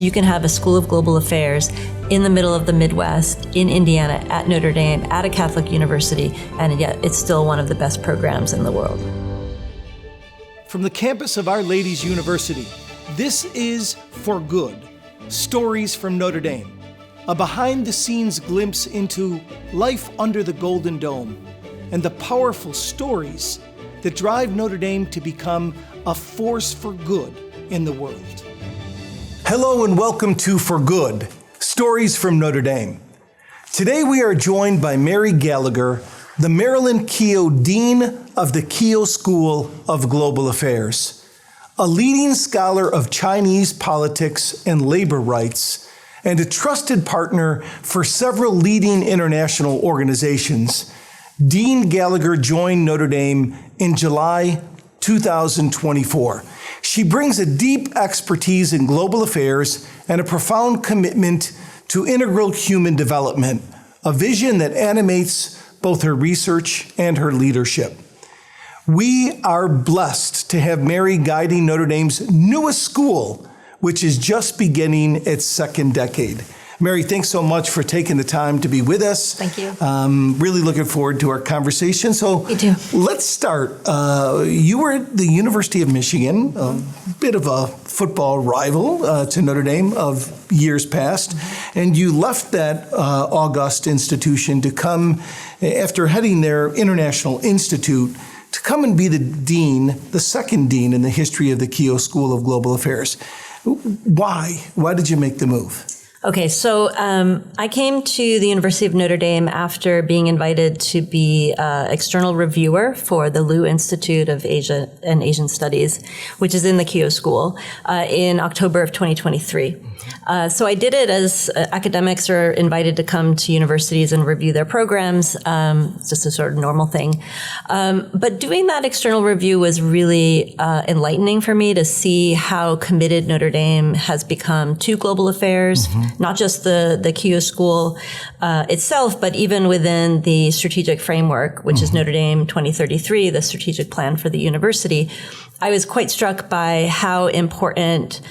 You can have a School of Global Affairs in the middle of the Midwest, in Indiana, at Notre Dame, at a Catholic university, and yet it's still one of the best programs in the world. From the campus of Our Lady's University, this is For Good, Stories from Notre Dame, a behind-the-scenes glimpse into life under the Golden Dome and the powerful stories that drive Notre Dame to become a force for good in the world. Hello and welcome to For Good, Stories from Notre Dame. Today we are joined by Mary Gallagher, the Marilyn Keough Dean of the Keough School of Global Affairs, a leading scholar of Chinese politics and labor rights, and a trusted partner for several leading international organizations. Dean Gallagher joined Notre Dame in July 2024. She brings a deep expertise in global affairs and a profound commitment to integral human development, a vision that animates both her research and her leadership. We are blessed to have Mary guiding Notre Dame's newest school, which is just beginning its second decade. Mary, thanks so much for taking the time to be with us. Thank you. Really looking forward to our conversation. So Me too. Let's start. You were at the University of Michigan, a bit of a football rival to Notre Dame of years past, and you left that august institution to come, after heading their International Institute, to come and be the dean, the second dean in the history of the Keough School of Global Affairs. Why? Why did you make the move? Okay, so I came to the University of Notre Dame after being invited to be external reviewer for the Liu Institute of Asia and Asian Studies, which is in the Keough School, in October of 2023. So I did it as academics are invited to come to universities and review their programs. It's just a sort of normal thing. But doing that external review was really enlightening for me to see how committed Notre Dame has become to global affairs. Not just the Keough School itself, but even within the strategic framework, which is Notre Dame 2033, the strategic plan for the university. I was quite struck by how important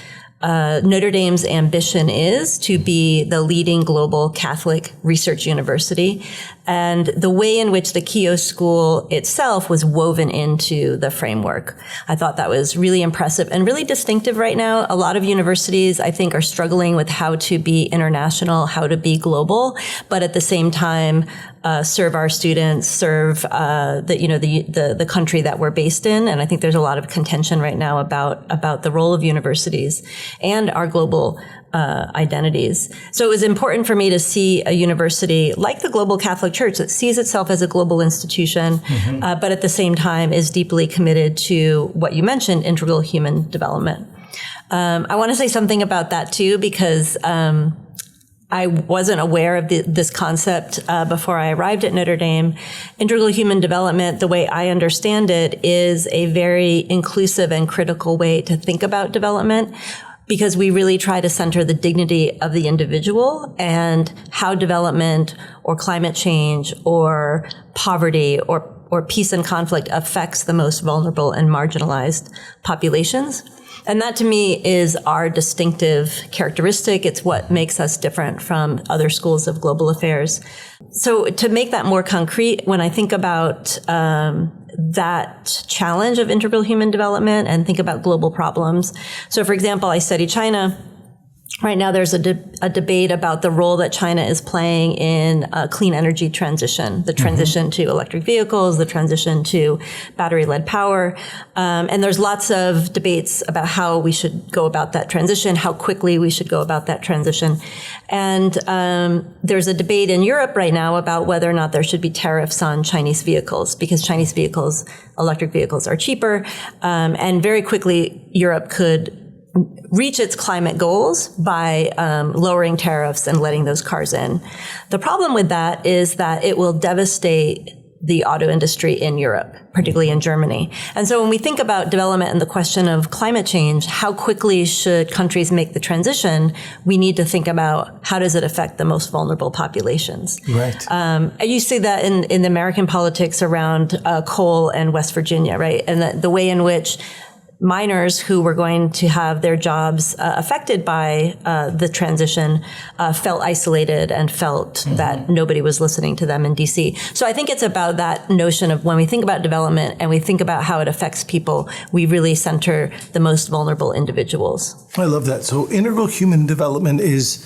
Notre Dame's ambition is to be the leading global Catholic research university, and the way in which the Keough School itself was woven into the framework. I thought that was really impressive and really distinctive right now. A lot of universities, I think, are struggling with how to be international, how to be global, but at the same time, serve our students, serve the country that we're based in. And I think there's a lot of contention right now about the role of universities and our global identities. So it was important for me to see a university like the Global Catholic Church that sees itself as a global institution, but at the same time is deeply committed to what you mentioned, integral human development. I want to say something about that too, because I wasn't aware of this concept before I arrived at Notre Dame. Integral human development, the way I understand it, is a very inclusive and critical way to think about development, because we really try to center the dignity of the individual and how development or climate change or poverty or peace and conflict affects the most vulnerable and marginalized populations. And that to me is our distinctive characteristic. It's what makes us different from other schools of global affairs. So to make that more concrete, when I think about that challenge of integral human development and think about global problems. So for example, I study China. Right now, there's a debate about the role that China is playing in clean energy transition, the transition to electric vehicles, the transition to battery-led power. And there's lots of debates about how we should go about that transition, how quickly we should go about that transition. And there's a debate in Europe right now about whether or not there should be tariffs on Chinese vehicles, because Chinese vehicles, electric vehicles, are cheaper. And very quickly, Europe could reach its climate goals by lowering tariffs and letting those cars in. The problem with that is that it will devastate the auto industry in Europe, particularly in Germany. And so when we think about development and the question of climate change, how quickly should countries make the transition? We need to think about how does it affect the most vulnerable populations. Right. You see that in the American politics around coal and West Virginia, right? And the way in which miners who were going to have their jobs affected by the transition felt isolated and felt that nobody was listening to them in DC. So I think it's about that notion of when we think about development and we think about how it affects people, we really center the most vulnerable individuals. I love that. So integral human development is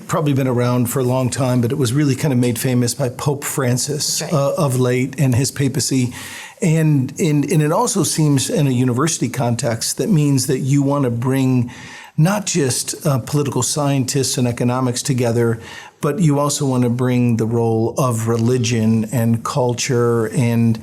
probably been around for a long time, but it was really kind of made famous by Pope Francis of late and his papacy. And it also seems in a university context that means that you want to bring not just political scientists and economics together, but you also want to bring the role of religion and culture and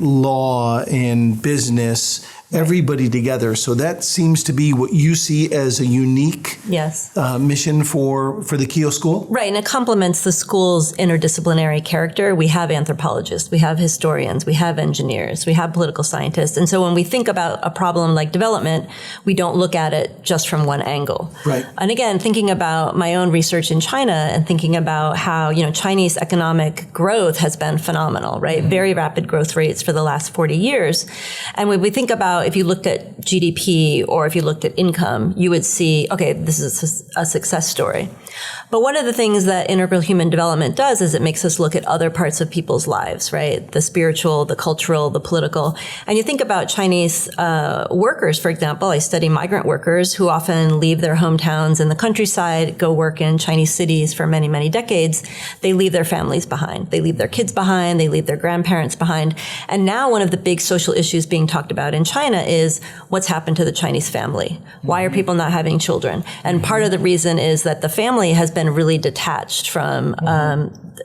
law and business, everybody together. So that seems to be what you see as a unique mission for the Keough School? Right, and it complements the school's interdisciplinary character. We have anthropologists, we have historians, we have engineers, we have political scientists. And so when we think about a problem like development, we don't look at it just from one angle. Right. And again, thinking about my own research in China and thinking about how, Chinese economic growth has been phenomenal, right? Very rapid growth rates for the last 40 years. And when we think about if you looked at GDP or if you looked at income, you would see, okay, this is a success story. But one of the things that integral human development does is it makes us look at other parts of people's lives, right? The spiritual, the cultural, the political. And you think about Chinese workers, for example. I study migrant workers who often leave their hometowns in the countryside, go work in Chinese cities for many, many decades. They leave their families behind. They leave their kids behind. They leave their grandparents behind. And now one of the big social issues being talked about in China is what's happened to the Chinese family. Why are people not having children? And part of the reason is that the family has been really detached from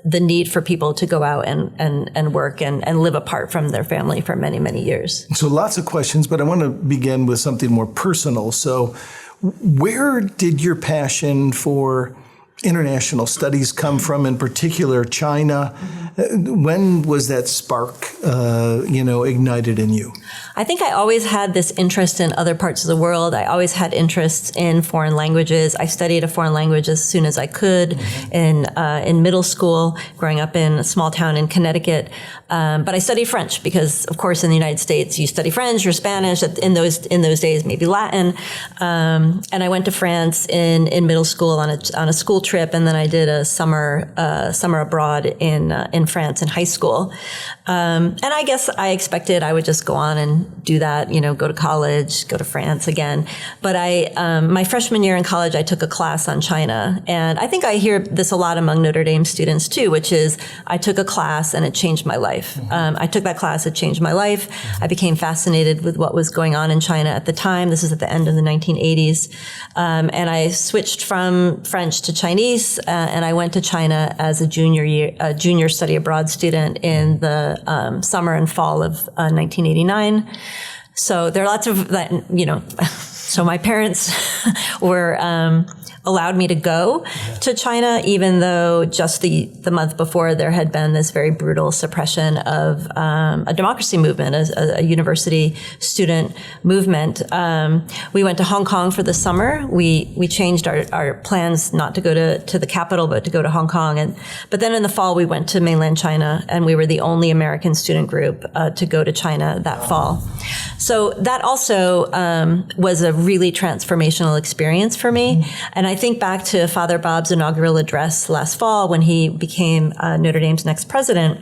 the need for people to go out and work and live apart from their family for many, many years. So lots of questions, but I want to begin with something more personal. So where did your passion for international studies come from, in particular China? When was that spark, ignited in you? I think I always had this interest in other parts of the world. I always had interests in foreign languages. I studied a foreign language as soon as I could in middle school, growing up in a small town in Connecticut. But I studied French because, of course, in the United States, you study French or Spanish. In those days, maybe Latin. And I went to France in middle school on a school trip, and then I did a summer abroad in France in high school. And I guess I expected I would just go on and do that, go to college, go to France again. But my freshman year in college, I took a class on China. And I think I hear this a lot among Notre Dame students too, which is I took a class and it changed my life. I took that class, it changed my life. I became fascinated with what was going on in China at the time. This is at the end of the 1980s. And I switched from French to Chinese, and I went to China as a junior study abroad student in the summer and fall of 1989. So there are lots of that, so my parents were allowed me to go to China, even though just the month before there had been this very brutal suppression of a democracy movement, a university student movement. We went to Hong Kong for the summer. We changed our plans not to go to the capital, but to go to Hong Kong. But then in the fall, we went to mainland China, and we were the only American student group to go to China that fall. So that also was a really transformational experience for me. And I think back to Father Bob's inaugural address last fall when he became Notre Dame's next president.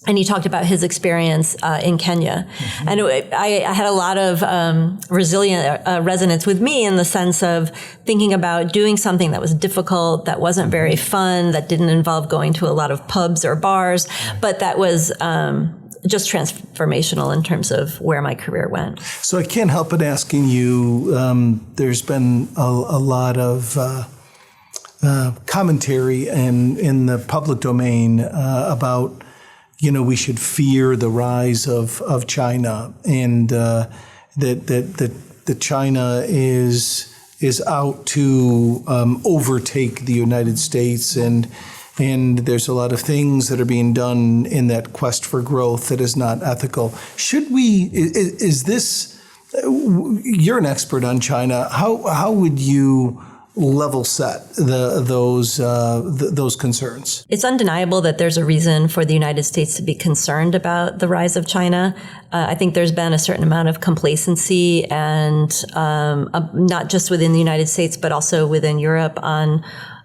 And he talked about his experience in Kenya. And I had a lot of resonance with me in the sense of thinking about doing something that was difficult, that wasn't very fun, that didn't involve going to a lot of pubs or bars, but that was just transformational in terms of where my career went. So I can't help but asking you, there's been a lot of commentary in the public domain about, we should fear the rise of China, and that China is out to overtake the United States, and there's a lot of things that are being done in that quest for growth that is not ethical. Is this, you're an expert on China, how would you level set those concerns? It's undeniable that there's a reason for the United States to be concerned about the rise of China. I think there's been a certain amount of complacency and not just within the United States, but also within Europe on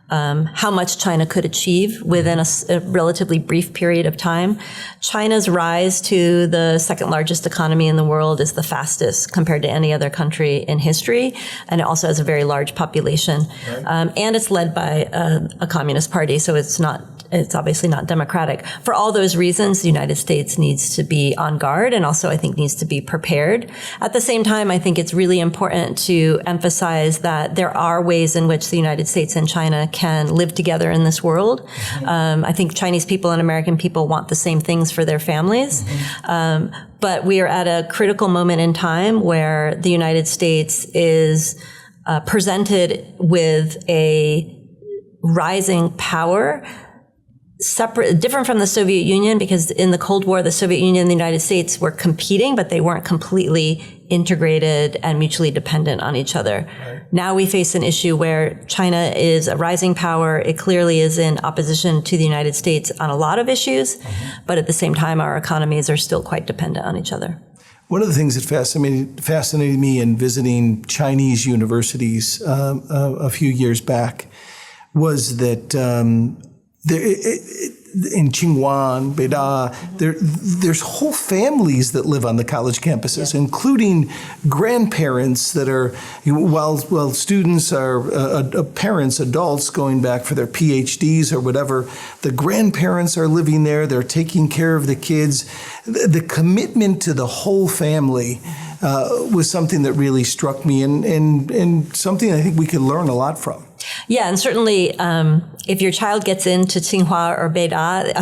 how much China could achieve within a relatively brief period of time. China's rise to the second largest economy in the world is the fastest compared to any other country in history, and it also has a very large population. Right. And it's led by a communist party, so it's obviously not democratic. For all those reasons, the United States needs to be on guard and also I think needs to be prepared. At the same time, I think it's really important to emphasize that there are ways in which the United States and China can live together in this world. Mm-hmm. I think Chinese people and American people want the same things for their families. Mm-hmm. But we are at a critical moment in time where the United States is presented with a rising power different from the Soviet Union, because in the Cold War, the Soviet Union and the United States were competing, but they weren't completely integrated and mutually dependent on each other. Right. Now we face an issue where China is a rising power. It clearly is in opposition to the United States on a lot of issues, but at the same time, our economies are still quite dependent on each other. One of the things that fascinated me in visiting Chinese universities a few years back was that in Tsinghua and Beida, there's whole families that live on the college campuses, including grandparents that are, while students are parents, adults going back for their PhDs or whatever, the grandparents are living there, they're taking care of the kids. The commitment to the whole family was something that really struck me and something I think we could learn a lot from. Yeah, and certainly if your child gets into Tsinghua or Beida,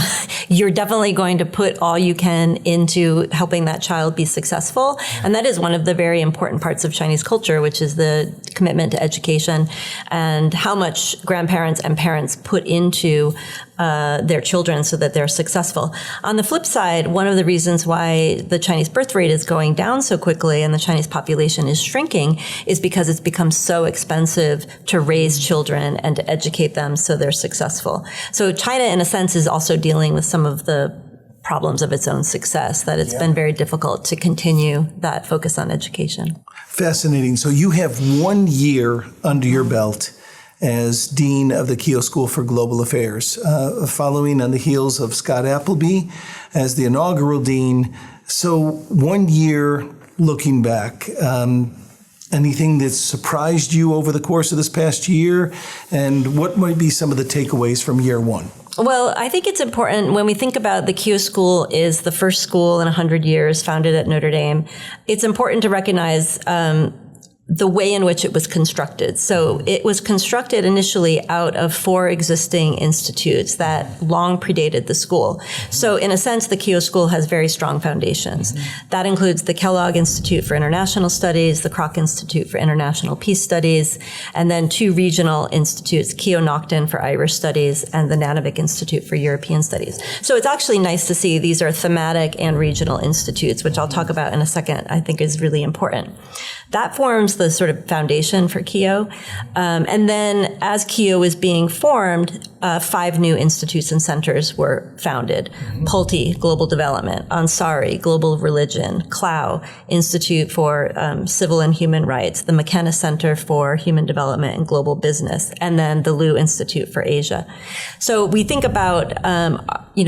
you're definitely going to put all you can into helping that child be successful. And that is one of the very important parts of Chinese culture, which is the commitment to education and how much grandparents and parents put into their children so that they're successful. On the flip side, one of the reasons why the Chinese birth rate is going down so quickly and the Chinese population is shrinking is because it's become so expensive to raise children and to educate them so they're successful. So China, in a sense, is also dealing with some of the problems of its own success, that it's been very difficult to continue that focus on education. Fascinating. So you have 1 year under your belt as Dean of the Keough School for Global Affairs, following on the heels of Scott Appleby as the inaugural Dean. So 1 year looking back, anything that surprised you over the course of this past year? And what might be some of the takeaways from year one? Well, I think it's important when we think about the Keough School is the first school in 100 years founded at Notre Dame. It's important to recognize the way in which it was constructed. So it was constructed initially out of 4 existing institutes that long predated the school. So in a sense, the Keough School has very strong foundations. That includes the Kellogg Institute for International Studies, the Kroc Institute for International Peace Studies, and then 2 regional institutes, Keough for Irish Studies and the Nanovic Institute for European Studies. So it's actually nice to see these are thematic and regional institutes, which I'll talk about in a second, I think is really important. That forms the sort of foundation for Keough. And then as Keough was being formed, 5 new institutes and centers were founded. Pulte, Global Development, Ansari, Global Religion, Keough, Institute for Civil and Human Rights, the McKenna Center for Human Development and Global Business, and then the Liu Institute for Asia. So we think about,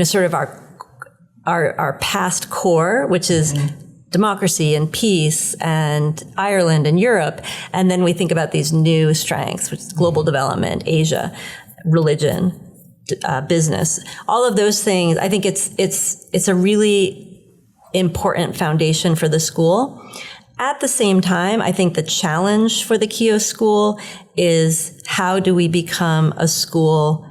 sort of our past core, which is democracy and peace and Ireland and Europe. And then we think about these new strengths, which is global development, Asia, religion, business, all of those things. I think it's a really important foundation for the school. At the same time, I think the challenge for the Keough School is how do we become a school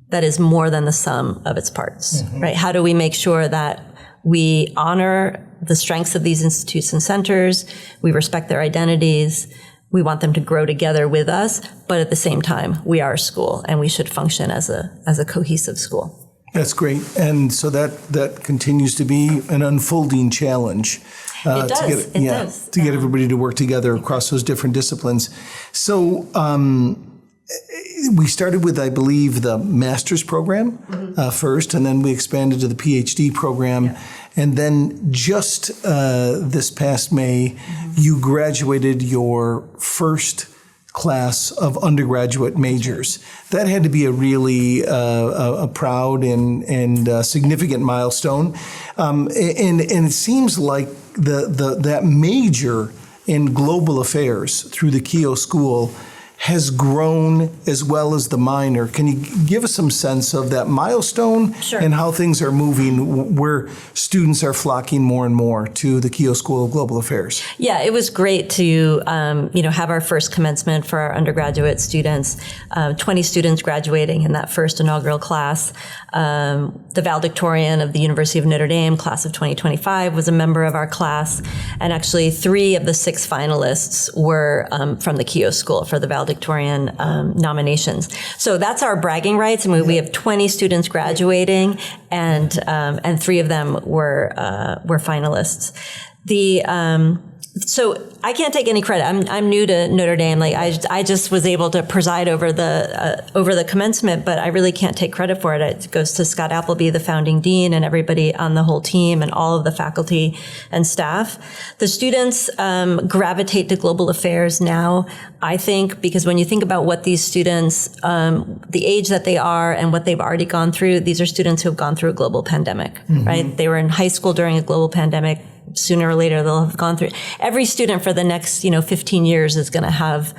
that is more than the sum of its parts, right? How do we make sure that we honor the strengths of these institutes and centers, we respect their identities, we want them to grow together with us, but at the same time, we are a school and we should function as a cohesive school. That's great. And so that continues to be an unfolding challenge. It does. To get everybody to work together across those different disciplines. So we started with, I believe, the master's program first, and then we expanded to the PhD program. Yeah. And then just this past May, you graduated your first class of undergraduate majors. That had to be a really a proud and significant milestone. And it seems like that major in global affairs through the Keough School has grown as well as the minor. Can you give us some sense of that milestone? Sure. And how things are moving, where students are flocking more and more to the Keough School of Global Affairs? Yeah, it was great to have our first commencement for our undergraduate students. 20 students graduating in that first inaugural class. The valedictorian of the University of Notre Dame, class of 2025, was a member of our class, and actually 3 of the 6 finalists were from the Keough School for the valedictorian nominations. So that's our bragging rights. I mean, we have 20 students graduating, and 3 of them were finalists. So I can't take any credit. I'm new to Notre Dame. Like I just was able to preside over the commencement, but I really can't take credit for it. It goes to Scott Appleby, the founding dean, and everybody on the whole team, and all of the faculty and staff. The students gravitate to global affairs now, I think, because when you think about what these students, the age that they are and what they've already gone through, these are students who have gone through a global pandemic, right? They were in high school during a global pandemic. Sooner or later, they'll have gone through. Every student for the next, 15 years is going to have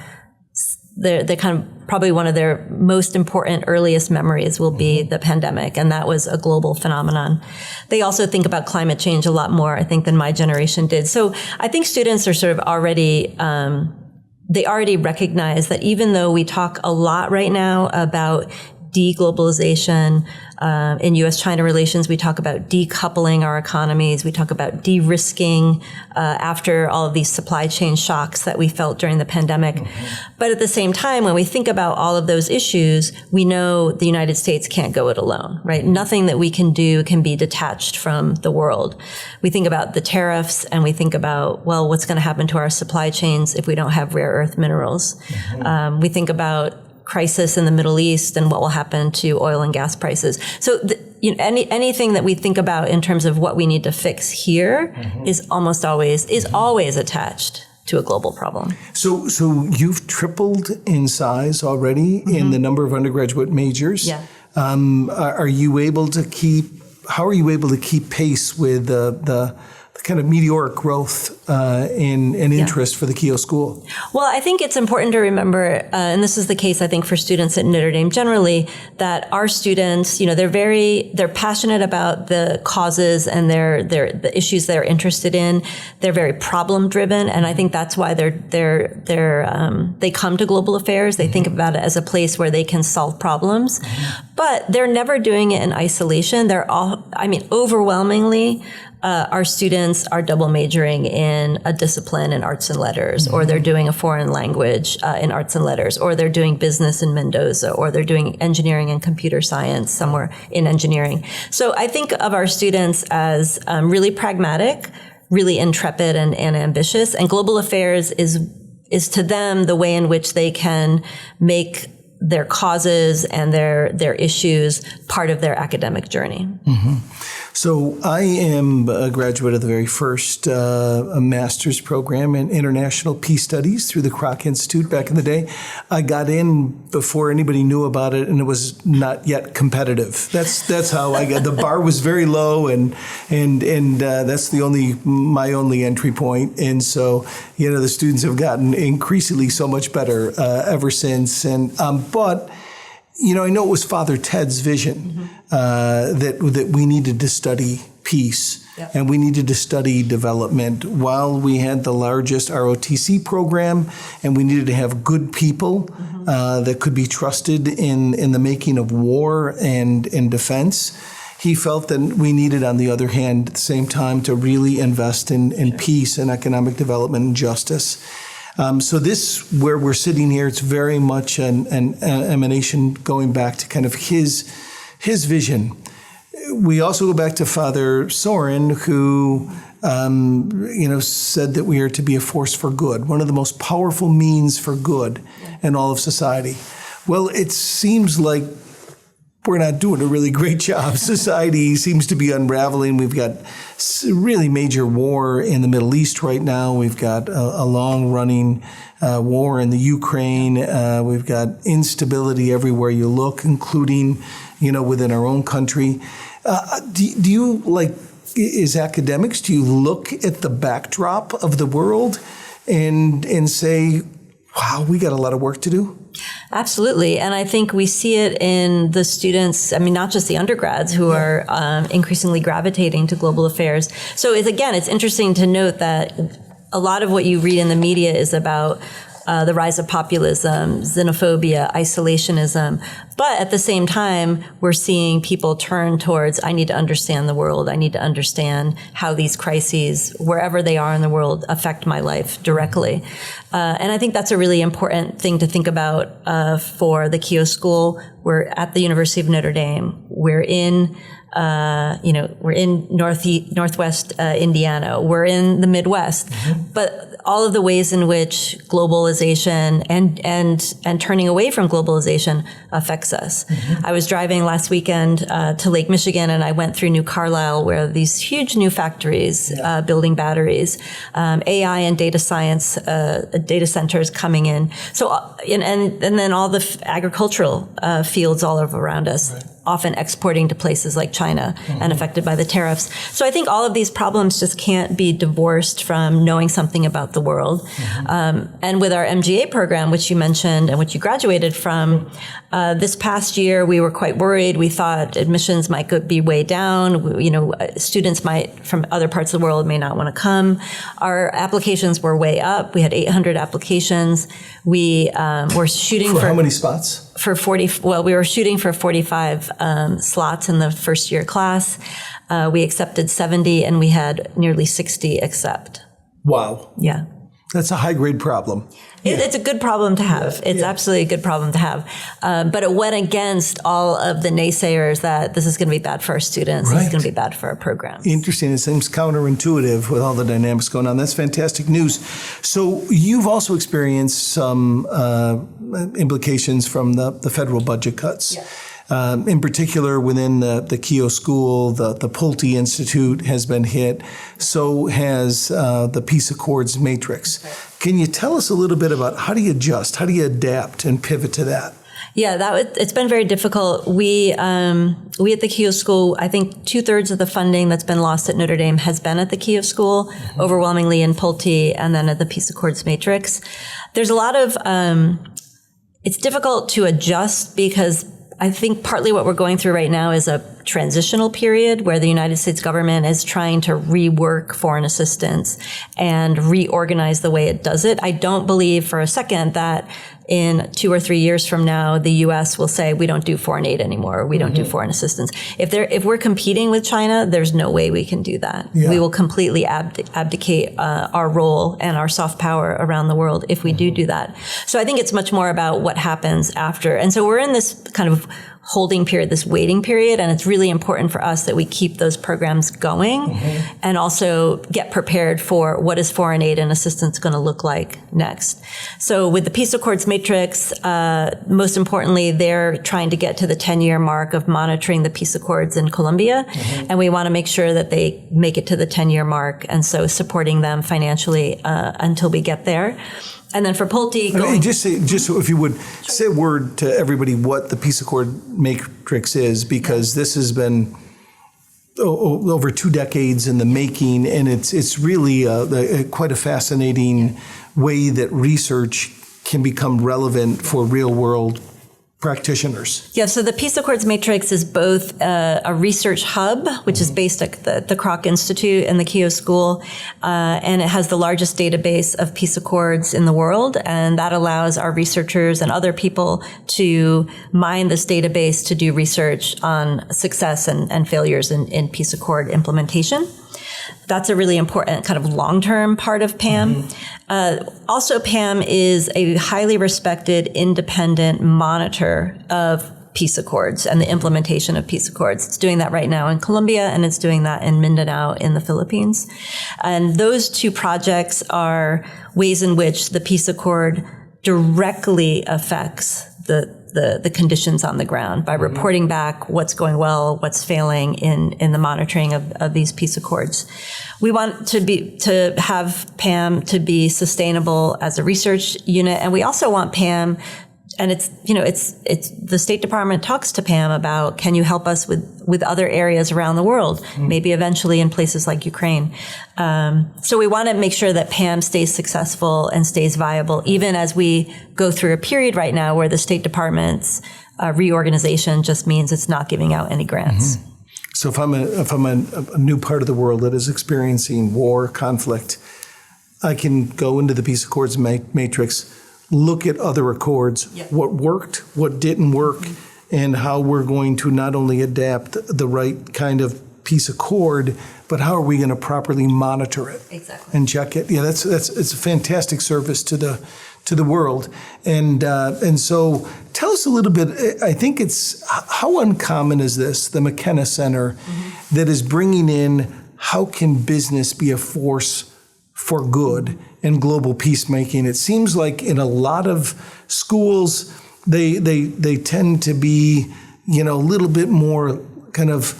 the kind of probably one of their most important earliest memories will be the pandemic, and that was a global phenomenon. They also think about climate change a lot more, I think, than my generation did. So I think students are sort of already they already recognize that even though we talk a lot right now about deglobalization, in U.S.-China relations, we talk about decoupling our economies. We talk about de-risking after all of these supply chain shocks that we felt during the pandemic. But at the same time, when we think about all of those issues, we know the United States can't go it alone, right? Nothing that we can do can be detached from the world. We think about the tariffs, and we think about, well, what's going to happen to our supply chains if we don't have rare earth minerals? We think about crisis in the Middle East and what will happen to oil and gas prices. So anything that we think about in terms of what we need to fix here is always attached to a global problem. So you've tripled in size already in the number of undergraduate majors. Yeah. How are you able to keep pace with the kind of meteoric growth and interest for the Keough School? Well, I think it's important to remember, and this is the case, I think, for students at Notre Dame generally, that our students, they're passionate about the causes and the issues they're interested in. They're very problem driven, and I think that's why they come to global affairs. They think about it as a place where they can solve problems, but they're never doing it in isolation. Overwhelmingly, our students are double majoring in a discipline in arts and letters, or they're doing a foreign language in arts and letters, or they're doing business in Mendoza, or they're doing engineering and computer science somewhere in engineering. So I think of our students as really pragmatic, really intrepid and ambitious, and global affairs is to them the way in which they can make their causes and their issues part of their academic journey. So I am a graduate of the very first a master's program in international peace studies through the Kroc Institute back in the day. I got in before anybody knew about it, and it was not yet competitive. That's how I got. The bar was very low, and that's my only entry point. And so the students have gotten increasingly so much better ever since. And but I know it was Father Ted's vision that we needed to study peace and we needed to study development while we had the largest ROTC program, and we needed to have good people that could be trusted in the making of war and in defense. He felt that we needed, on the other hand, at the same time, to really invest in peace and economic development and justice. So this, where we're sitting here, it's very much an emanation going back to kind of his vision. We also go back to Father Soren, who said that we are to be a force for good, one of the most powerful means for good in all of society. Well, it seems like we're not doing a really great job. Society seems to be unraveling. We've got really major war in the Middle East right now. We've got a long-running war in the Ukraine. We've got instability everywhere you look, including, within our own country. Do you, as academics, do you look at the backdrop of the world and say, wow, we got a lot of work to do? Absolutely. And I think we see it in the students, not just the undergrads who are increasingly gravitating to global affairs. So it's interesting to note that a lot of what you read in the media is about the rise of populism, xenophobia, isolationism. But at the same time, we're seeing people turn towards, I need to understand the world. I need to understand how these crises, wherever they are in the world, affect my life directly. And I think that's a really important thing to think about for the Keough School. We're at the University of Notre Dame. We're in Northwest Indiana. We're in the Midwest. Mm-hmm. But all of the ways in which globalization and turning away from globalization affects us. Mm-hmm. I was driving last weekend to Lake Michigan, and I went through New Carlisle, where these huge new factories building batteries, AI and data science data centers coming in. So and then all the agricultural fields all over around us. Right. Often exporting to places like China and affected by the tariffs. So I think all of these problems just can't be divorced from knowing something about the world. And with our MGA program, which you mentioned and which you graduated from, this past year we were quite worried. We thought admissions might be way down. Students from other parts of the world may not want to come. Our applications were way up. We had 800 applications. We were shooting for how many spots? For 40, we were shooting for 45 slots in the first year class. We accepted 70, and we had nearly 60 accept. Wow. Yeah. That's a high-grade problem. It's a good problem to have. It's absolutely a good problem to have. But it went against all of the naysayers that this is going to be bad for our students. Right. This is going to be bad for our programs. Interesting. It seems counterintuitive with all the dynamics going on. That's fantastic news. So you've also experienced some implications from the federal budget cuts. Yeah. In particular, within the Keough School, the Pulte Institute has been hit. So has the Peace Accords matrix. Okay. Can you tell us a little bit about how do you adjust, how do you adapt and pivot to that? Yeah, it's been very difficult. We at the Keough School, I think 2/3 of the funding that's been lost at Notre Dame has been at the Keough School, overwhelmingly in Pulte, and then at the Peace Accords matrix. There's a lot of, it's difficult to adjust because I think partly what we're going through right now is a transitional period where the United States government is trying to rework foreign assistance and reorganize the way it does it. I don't believe for a second that in 2 or 3 years from now, the U.S. will say, we don't do foreign aid anymore. We don't do foreign assistance. If we're competing with China, there's no way we can do that. Yeah. We will completely abdicate our role and our soft power around the world if we do that. So I think it's much more about what happens after. And so we're in this kind of holding period, this waiting period, and it's really important for us that we keep those programs going and also get prepared for what is foreign aid and assistance going to look like next. So with the Peace Accords matrix, most importantly, they're trying to get to the 10-year mark of monitoring the Peace Accords in Colombia, and we want to make sure that they make it to the 10-year mark, and so supporting them financially until we get there. And then for Pulte, just if you would say a word to everybody what the Peace Accord matrix is, because this has been over 2 decades in the making, and it's really quite a fascinating way that research can become relevant for real world practitioners. Yeah, so the Peace Accords Matrix is both a research hub, which is based at the Kroc Institute and the Keough School, and it has the largest database of peace accords in the world, and that allows our researchers and other people to mine this database to do research on success and failures in peace accord implementation. That's a really important kind of long-term part of PAM. Also, PAM is a highly respected independent monitor of peace accords and the implementation of peace accords. It's doing that right now in Colombia, and it's doing that in Mindanao in the Philippines. And those 2 projects are ways in which the peace accord directly affects the conditions on the ground by reporting back what's going well, what's failing in the monitoring of these peace accords. We want to have PAM to be sustainable as a research unit, and we also want PAM. And it's the State Department talks to PAM about, can you help us with other areas around the world, maybe eventually in places like Ukraine. So we want to make sure that PAM stays successful and stays viable, even as we go through a period right now where the State Department's reorganization just means it's not giving out any grants. So if I'm a new part of the world that is experiencing war, conflict, I can go into the Peace Accords matrix, look at other accords, what worked, what didn't work, and how we're going to not only adapt the right kind of peace accord, but how are we going to properly monitor it and check it? Yeah, it's a fantastic service to the world, and so tell us a little bit. I think it's how uncommon is this, the McKenna Center, that is bringing in how can business be a force for good and global peacemaking. It seems like in a lot of schools, they tend to be, a little bit more kind of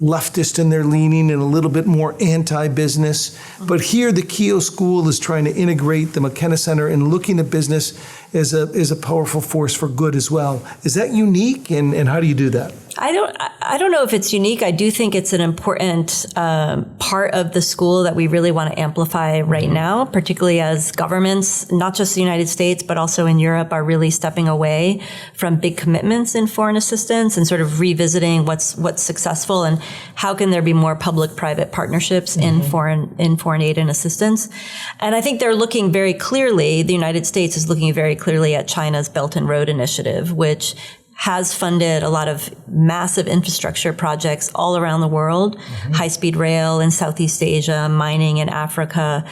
leftist in their leaning and a little bit more anti-business. But here the Keough School is trying to integrate the McKenna Center and looking at business as a powerful force for good as well. Is that unique, and how do you do that? I don't know if it's unique. I do think it's an important part of the school that we really want to amplify right now, particularly as governments, not just the United States, but also in Europe, are really stepping away from big commitments in foreign assistance and sort of revisiting what's successful and how can there be more public-private partnerships in foreign aid and assistance. And I think they're looking very clearly, the United States is looking very clearly at China's Belt and Road Initiative, which has funded a lot of massive infrastructure projects all around the world, high-speed rail in Southeast Asia, mining in Africa,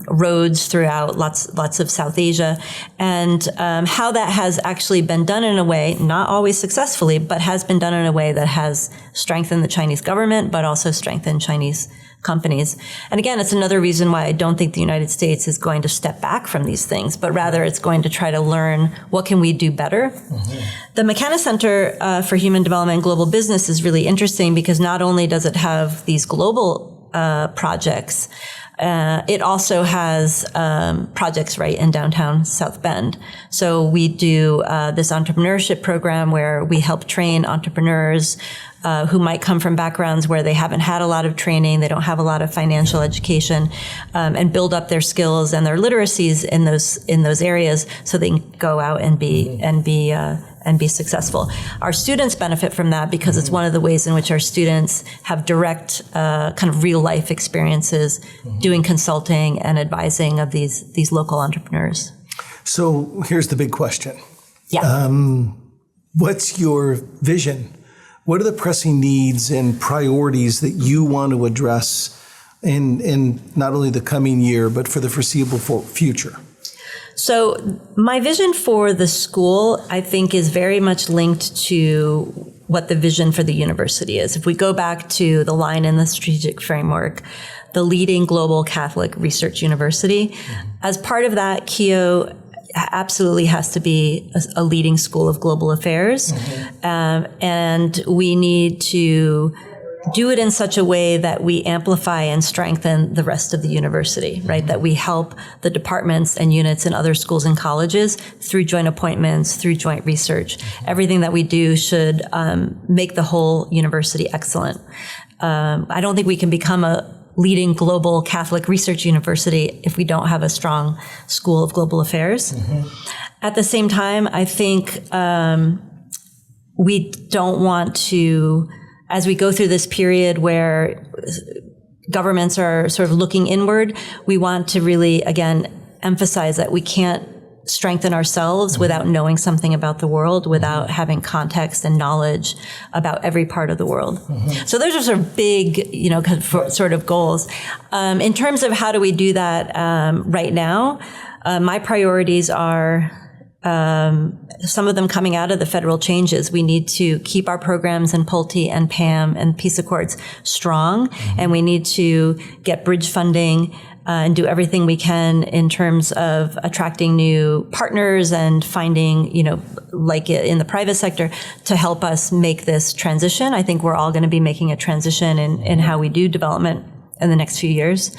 roads throughout lots of South Asia, and how that has actually been done in a way, not always successfully, but has been done in a way that has strengthened the Chinese government, but also strengthened Chinese companies. And again, it's another reason why I don't think the United States is going to step back from these things, but rather it's going to try to learn what can we do better. The McKenna Center for Human Development and Global Business is really interesting because not only does it have these global projects, it also has projects right in downtown South Bend. So we do this entrepreneurship program where we help train entrepreneurs who might come from backgrounds where they haven't had a lot of training, they don't have a lot of financial education, and build up their skills and their literacies in those areas so they can go out and be successful. Our students benefit from that because it's one of the ways in which our students have direct kind of real life experiences doing consulting and advising of these local entrepreneurs. So here's the big question. Yeah. What's your vision? What are the pressing needs and priorities that you want to address in not only the coming year, but for the foreseeable future? So my vision for the school, I think, is very much linked to what the vision for the university is. If we go back to the line in the strategic framework, the leading global Catholic research university, as part of that, Keough absolutely has to be a leading school of global affairs. And we need to do it in such a way that we amplify and strengthen the rest of the university, right? That we help the departments and units in other schools and colleges through joint appointments, through joint research. Everything that we do should make the whole university excellent. I don't think we can become a leading global Catholic research university if we don't have a strong school of global affairs. At the same time, I think we don't want to, as we go through this period where governments are sort of looking inward, we want to really, again, emphasize that we can't strengthen ourselves without knowing something about the world, without having context and knowledge about every part of the world. So those are sort of big, sort of goals. In terms of how do we do that right now, my priorities are some of them coming out of the federal changes. We need to keep our programs in Pulte and PAM and Peace Accords strong, and we need to get bridge funding and do everything we can in terms of attracting new partners and finding, like in the private sector, to help us make this transition. I think we're all going to be making a transition in how we do development in the next few years.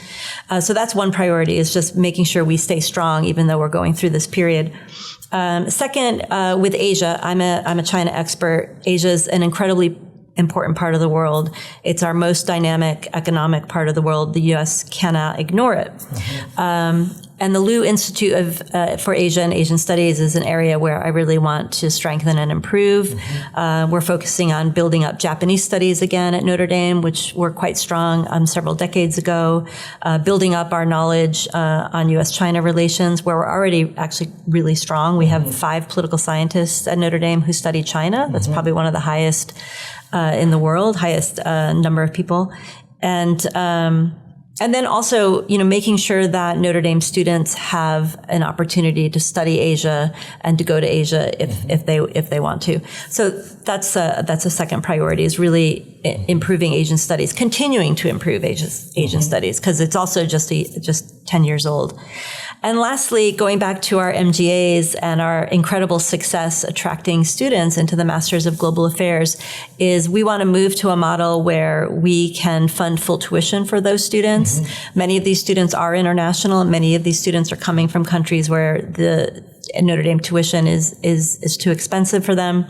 So that's one priority, is just making sure we stay strong even though we're going through this period. Second, with Asia, I'm a China expert. Asia is an incredibly important part of the world. It's our most dynamic economic part of the world. The U.S. cannot ignore it. And the Liu Institute for Asia and Asian Studies is an area where I really want to strengthen and improve. We're focusing on building up Japanese studies again at Notre Dame, which were quite strong several decades ago, building up our knowledge on U.S.-China relations, where we're already actually really strong. We have 5 political scientists at Notre Dame who study China. That's probably one of the highest in the world, highest number of people. And then also, making sure that Notre Dame students have an opportunity to study Asia and to go to Asia if they want to. So that's a second priority, is really improving Asian studies, continuing to improve Asian studies, because it's also just 10 years old. And lastly, going back to our MGAs and our incredible success attracting students into the Masters of Global Affairs, is we want to move to a model where we can fund full tuition for those students. Many of these students are international. Many of these students are coming from countries where the Notre Dame tuition is too expensive for them.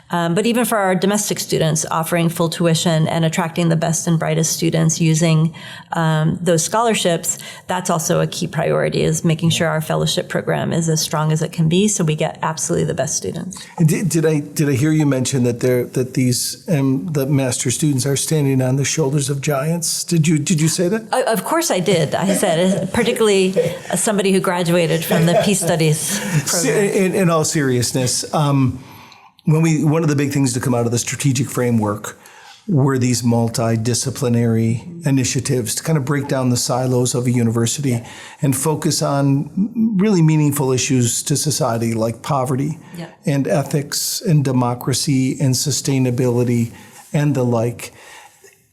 But even for our domestic students, offering full tuition and attracting the best and brightest students using those scholarships, that's also a key priority, is making sure our fellowship program is as strong as it can be, so we get absolutely the best students. Did I hear you mention that the master students are standing on the shoulders of giants? Did you say that? Of course I did. I said, particularly as somebody who graduated from the Peace Studies program. In all seriousness, one of the big things to come out of the strategic framework were these multidisciplinary initiatives to kind of break down the silos of a university and focus on really meaningful issues to society, like poverty and ethics and democracy and sustainability and the like.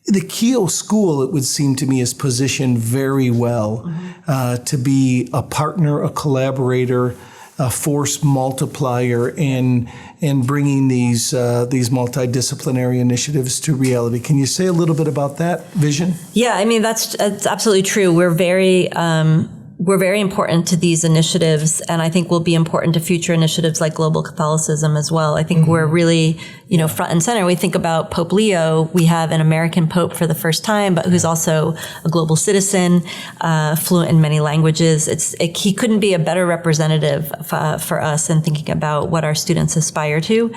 The Keough School, it would seem to me, is positioned very well to be a partner, a collaborator, a force multiplier in bringing these multidisciplinary initiatives to reality. Can you say a little bit about that vision? Yeah, I mean, that's absolutely true. We're very important to these initiatives, and I think will be important to future initiatives like Global Catholicism as well. I think we're really, front and center. We think about Pope Leo. We have an American Pope for the first time, but who's also a global citizen, fluent in many languages. He couldn't be a better representative for us in thinking about what our students aspire to.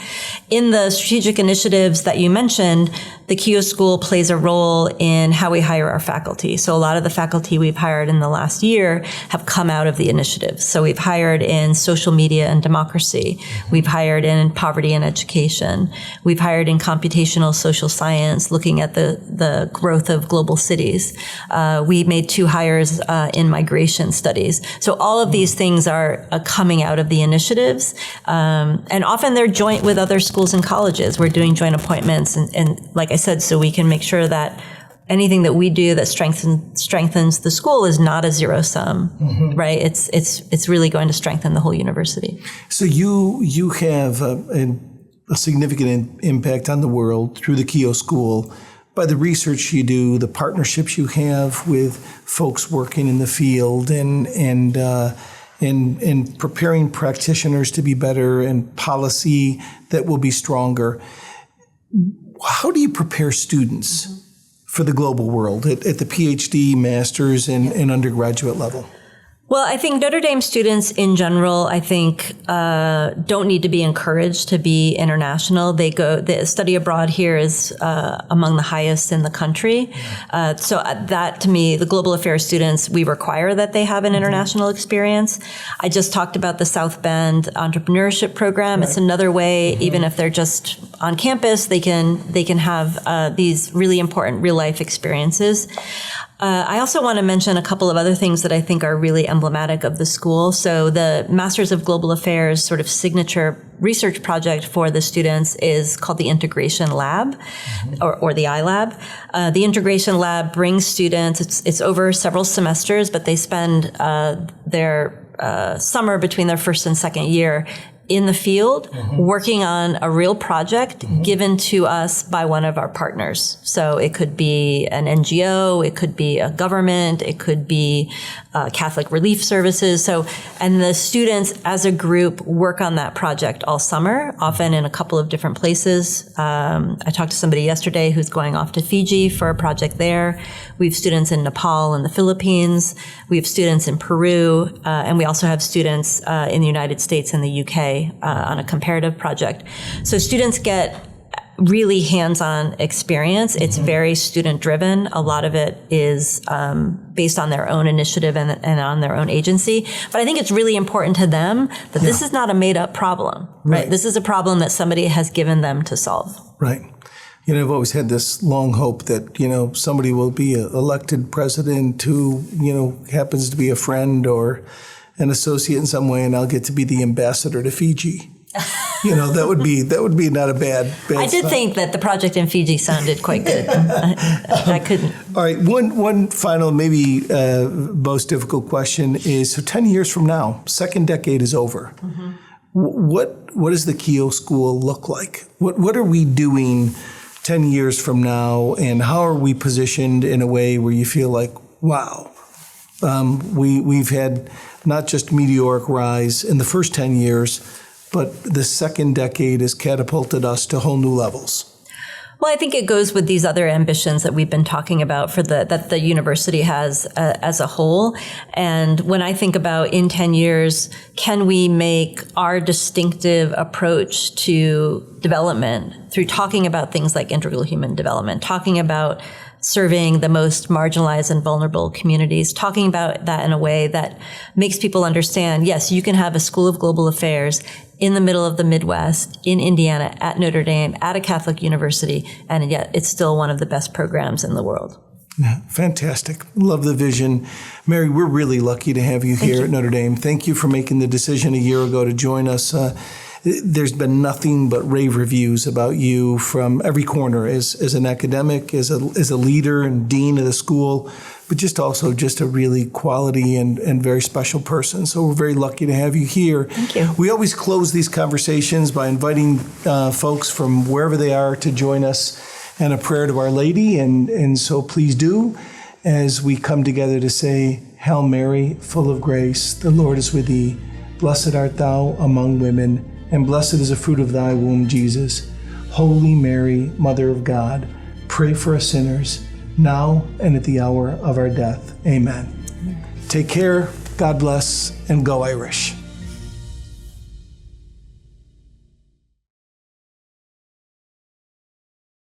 In the strategic initiatives that you mentioned, the Keough School plays a role in how we hire our faculty. So a lot of the faculty we've hired in the last year have come out of the initiatives. So we've hired in social media and democracy. We've hired in poverty and education. We've hired in computational social science, looking at the growth of global cities. We made 2 hires in migration studies. So all of these things are coming out of the initiatives. And often they're joint with other schools and colleges. We're doing joint appointments. And like I said, so we can make sure that anything that we do that strengthens the school is not a zero sum, right? It's really going to strengthen the whole university. So you have a significant impact on the world through the Keough School by the research you do, the partnerships you have with folks working in the field, and preparing practitioners to be better, and policy that will be stronger. How do you prepare students for the global world at the PhD, master's, and undergraduate level? Well, I think Notre Dame students in general, I think, don't need to be encouraged to be international. The study abroad here is among the highest in the country. So that, to me, the global affairs students, we require that they have an international experience. I just talked about the South Bend entrepreneurship program. Right. It's another way, even if they're just on campus. They can have these really important real life experiences. I also want to mention a couple of other things that I think are really emblematic of the school. So the Masters of Global Affairs sort of signature research project for the students is called the Integration Lab, or the iLab. The Integration Lab brings students, it's over several semesters, but they spend their summer between their first and second year in the field, working on a real project given to us by one of our partners. So it could be an NGO, it could be a government, it could be Catholic Relief Services. And the students as a group work on that project all summer, often in a couple of different places. I talked to somebody yesterday who's going off to Fiji for a project there. We have students in Nepal and the Philippines. We have students in Peru, and we also have students in the United States and the UK on a comparative project. So students get really hands-on experience. It's very student-driven. A lot of it is based on their own initiative and on their own agency. But I think it's really important to them that this is not a made-up problem, right? This is a problem that somebody has given them to solve. Right. I've always had this long hope that, somebody will be elected president who, happens to be a friend or an associate in some way, and I'll get to be the ambassador to Fiji. That would be not a bad I did think that the project in Fiji sounded quite good. I couldn't. All right. One final, maybe most difficult question is, so 10 years from now, second decade is over. What does the Keough School look like? What are we doing 10 years from now, and how are we positioned in a way where you feel like, wow, we've had not just meteoric rise in the first 10 years, but the second decade has catapulted us to whole new levels? Well, I think it goes with these other ambitions that we've been talking about that the university has as a whole. And when I think about in 10 years, can we make our distinctive approach to development through talking about things like integral human development, talking about serving the most marginalized and vulnerable communities, talking about that in a way that makes people understand, yes, you can have a School of Global Affairs in the middle of the Midwest, in Indiana, at Notre Dame, at a Catholic university, and yet it's still one of the best programs in the world. Yeah, fantastic. Love the vision. Mary, we're really lucky to have you here at Notre Dame. Thank you for making the decision a year ago to join us. There's been nothing but rave reviews about you from every corner as an academic, as a leader and dean of the school, but just a really quality and very special person. So we're very lucky to have you here. Thank you. We always close these conversations by inviting folks from wherever they are to join us in a prayer to Our Lady. And so please do, as we come together to say, Hail Mary, full of grace, the Lord is with thee. Blessed art thou among women, and blessed is the fruit of thy womb, Jesus. Holy Mary, Mother of God, pray for us sinners, now and at the hour of our death. Amen. Take care, God bless, and go Irish.